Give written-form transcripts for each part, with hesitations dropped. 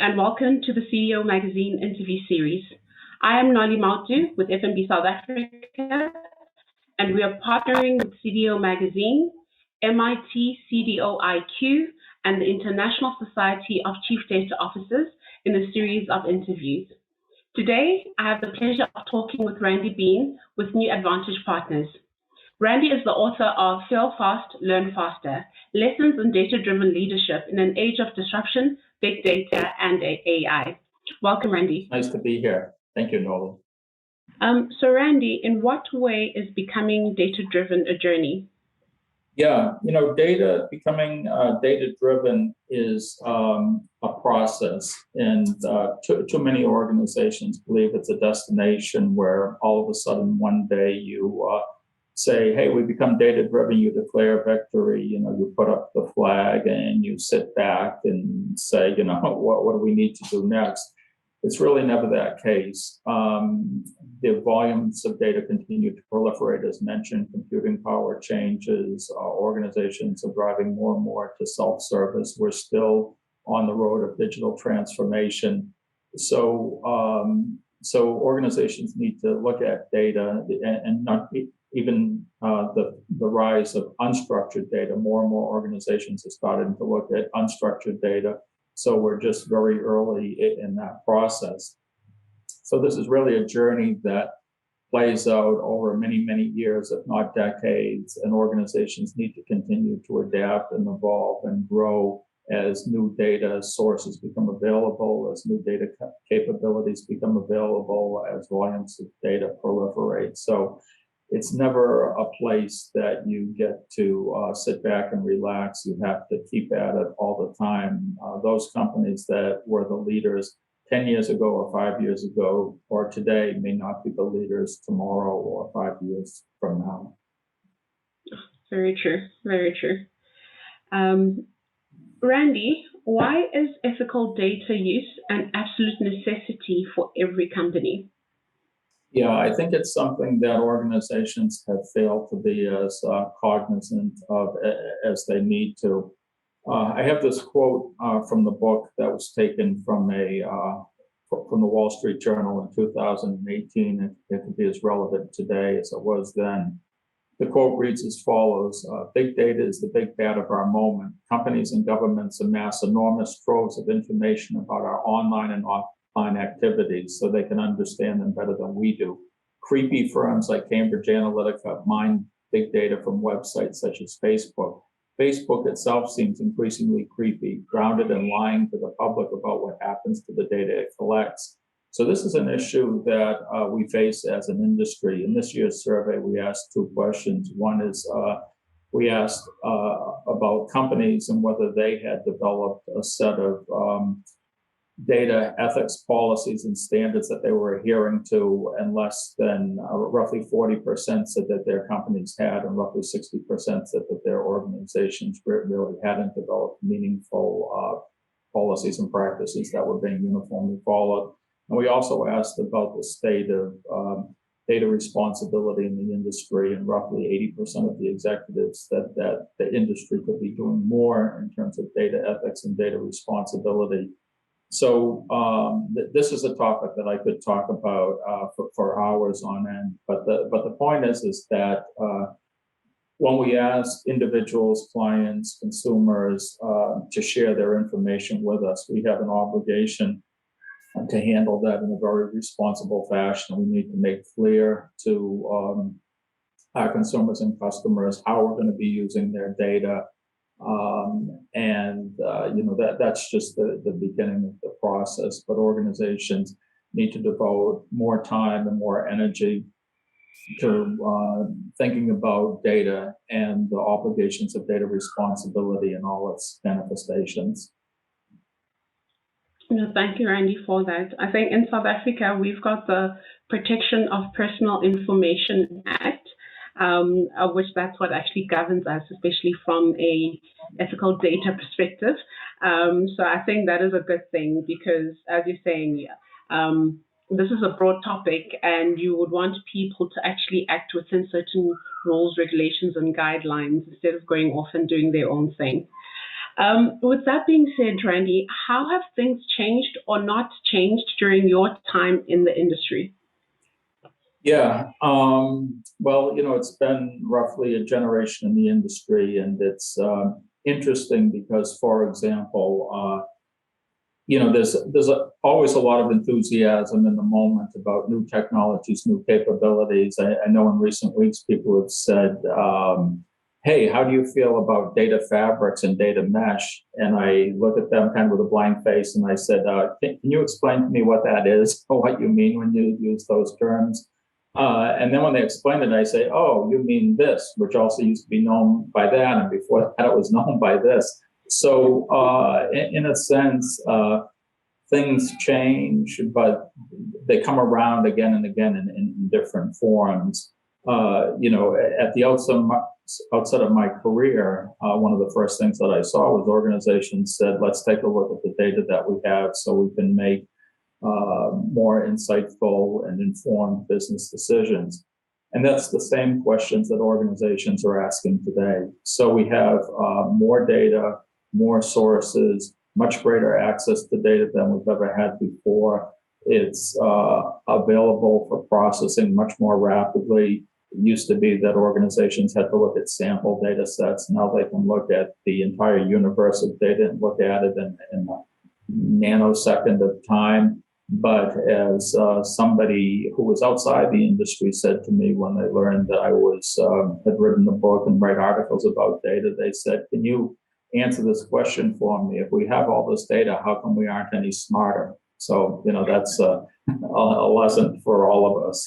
and welcome to the CDO Magazine interview series. I am Nollie Maoto with FNB South Africa, and we are partnering with CDO Magazine, MIT CDO IQ, and the International Society of Chief Data Officers in a series of interviews. Today, I have the pleasure of talking with Randy Bean with NewVantage Partners. Randy is the author of Fail Fast, Learn Faster, Lessons in Data-Driven Leadership in an Age of Disruption, Big Data, and AI. Welcome, Randy. Nice to be here. Thank you, Nollie. So, Randy, in what way is becoming data-driven a journey? Yeah, becoming data-driven is a process, and too many organizations believe it's a destination where all of a sudden one day you say, hey, we become data-driven, you declare victory, you put up the flag and you sit back and say, what do we need to do next? It's really never that case. The volumes of data continue to proliferate, as mentioned. Computing power changes. Organizations are driving more and more to self-service. We're still on the road of digital transformation. So organizations need to look at data and not even the rise of unstructured data. More and more organizations are starting to look at unstructured data. So we're just very early in that process. So this is really a journey that plays out over many, many years, if not decades, and organizations need to continue to adapt and evolve and grow as new data sources become available, as new data capabilities become available, as volumes of data proliferate. So it's never a place that you get to sit back and relax. You have to keep at it all the time. Those companies that were the leaders 10 years ago or 5 years ago or today may not be the leaders tomorrow or 5 years from now. Very true, very true. Randy, why is ethical data use an absolute necessity for every company? Yeah, I think it's something that organizations have failed to be as cognizant of as they need to. I have this quote from the book that was taken from from the Wall Street Journal in 2018. It could be as relevant today as it was then. The quote reads as follows: "Big data is the big bad of our moment. Companies and governments amass enormous troves of information about our online and offline activities so they can understand them better than we do. Creepy firms like Cambridge Analytica mine big data from websites such as Facebook. Facebook itself seems increasingly creepy, grounded in lying to the public about what happens to the data it collects." So this is an issue that we face as an industry. In this year's survey, we asked two questions. One is we asked about companies and whether they had developed a set of data ethics policies and standards that they were adhering to, and less than roughly 40% said that their companies had, and roughly 60% said that their organizations really hadn't developed meaningful policies and practices that were being uniformly followed. And we also asked about the state of data responsibility in the industry, and roughly 80% of the executives said that the industry could be doing more in terms of data ethics and data responsibility. So this is a topic that I could talk about for hours on end. But the point is that when we ask individuals, clients, consumers to share their information with us, we have an obligation to handle that in a very responsible fashion. We need to make clear to our consumers and customers how we're going to be using their data. That's just the beginning of the process. But organizations need to devote more time and more energy to thinking about data and the obligations of data responsibility and all its manifestations. Thank you, Randy, for that. I think in South Africa, we've got the Protection of Personal Information Act, of which that's what actually governs us, especially from a ethical data perspective. So I think that is a good thing because, as you're saying, this is a broad topic and you would want people to actually act within certain rules, regulations, and guidelines instead of going off and doing their own thing. With that being said, Randy, how have things changed or not changed during your time in the industry? Yeah, well, it's been roughly a generation in the industry, and it's interesting because, for example, there's always a lot of enthusiasm in the moment about new technologies, new capabilities. I know in recent weeks people have said, "Hey, how do you feel about data fabrics and data mesh?" And I look at them kind of with a blank face, and I said, "Can you explain to me what that is, or what you mean when you use those terms?" And then when they explain it, I say, "Oh, you mean this," which also used to be known by that, and before that, it was known by this. So, in a sense, things change, but they come around again and again in different forms. At the outset of my career, one of the first things that I saw was organizations said, "Let's take a look at the data that we have so we can make more insightful and informed business decisions." And that's the same questions that organizations are asking today. So we have more data, more sources, much greater access to data than we've ever had before. It's available for processing much more rapidly. It used to be that organizations had to look at sample data sets. Now they can look at the entire universe of data and look at it in a nanosecond of time. But as somebody who was outside the industry said to me when they learned that I had written a book and write articles about data, they said, "Can you answer this question for me? If we have all this data, how come we aren't any smarter?" So, that's a lesson for all of us.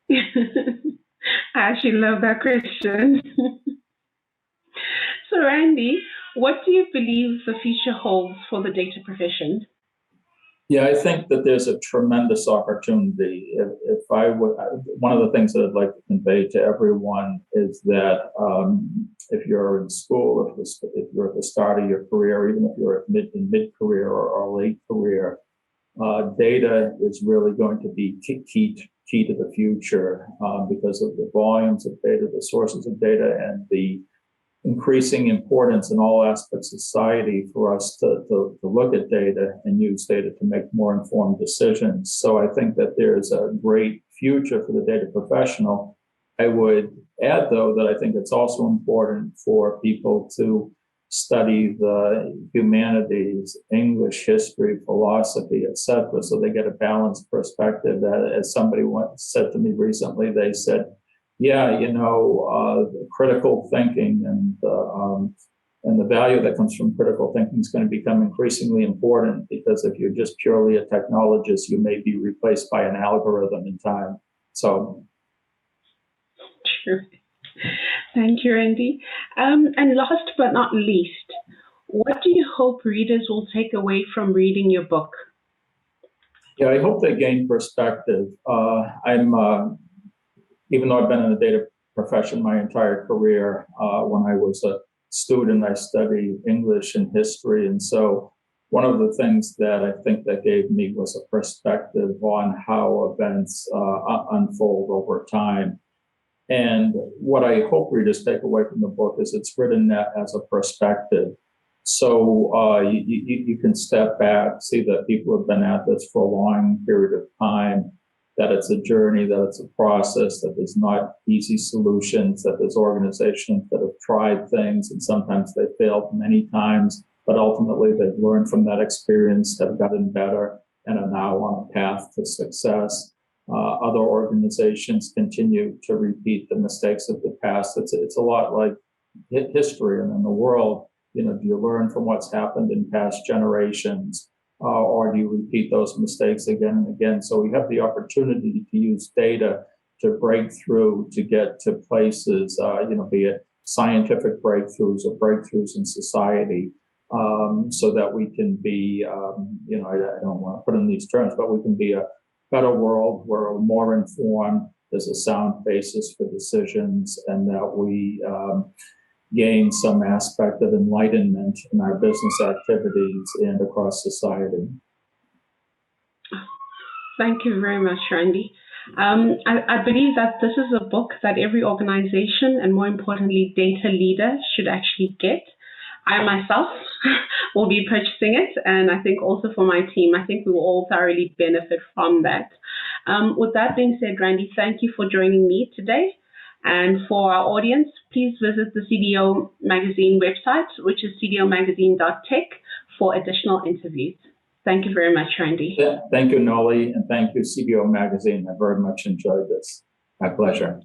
I actually love that question. So, Randy, what do you believe the future holds for the data profession? Yeah, I think that there's a tremendous opportunity. If I would, one of the things that I'd like to convey to everyone is that if you're in school, if you're at the start of your career, even if you're at mid-career or late career, data is really going to be key to the future because of the volumes of data, the sources of data, and the increasing importance in all aspects of society for us to look at data and use data to make more informed decisions. So I think that there's a great future for the data professional. I would add, though, that I think it's also important for people to study the humanities, English, history, philosophy, etc., so they get a balanced perspective. As somebody once said to me recently, they said, "Yeah, critical thinking and the value that comes from critical thinking is going to become increasingly important because if you're just purely a technologist, you may be replaced by an algorithm in time." So, true. Thank you, Randy. And last but not least, what do you hope readers will take away from reading your book? Yeah, I hope they gain perspective. Even though I've been in the data profession my entire career, when I was a student, I studied English and history. And so one of the things that I think that gave me was a perspective on how events unfold over time. And what I hope readers take away from the book is it's written as a perspective. So you can step back, see that people have been at this for a long period of time, that it's a journey, that it's a process, that there's not easy solutions, that there's organizations that have tried things and sometimes they failed many times, but ultimately they've learned from that experience, have gotten better, and are now on a path to success. Other organizations continue to repeat the mistakes of the past. It's a lot like history and in the world. Do you learn from what's happened in past generations? Or do you repeat those mistakes again and again? So we have the opportunity to use data to break through, to get to places, be it scientific breakthroughs or breakthroughs in society, so that we can be, I don't want to put in these terms, but we can be a better world where we're more informed, there's a sound basis for decisions, and that we gain some aspect of enlightenment in our business activities and across society. Thank you very much, Randy. I believe that this is a book that every organization and more importantly, data leader should actually get. I myself will be purchasing it, and I think also for my team, I think we will all thoroughly benefit from that. With that being said, Randy, thank you for joining me today. And for our audience, please visit the CDO Magazine website, which is cdomagazine.tech, for additional interviews. Thank you very much, Randy. Yeah, thank you, Nollie, and thank you, CDO Magazine. I very much enjoyed this. My pleasure.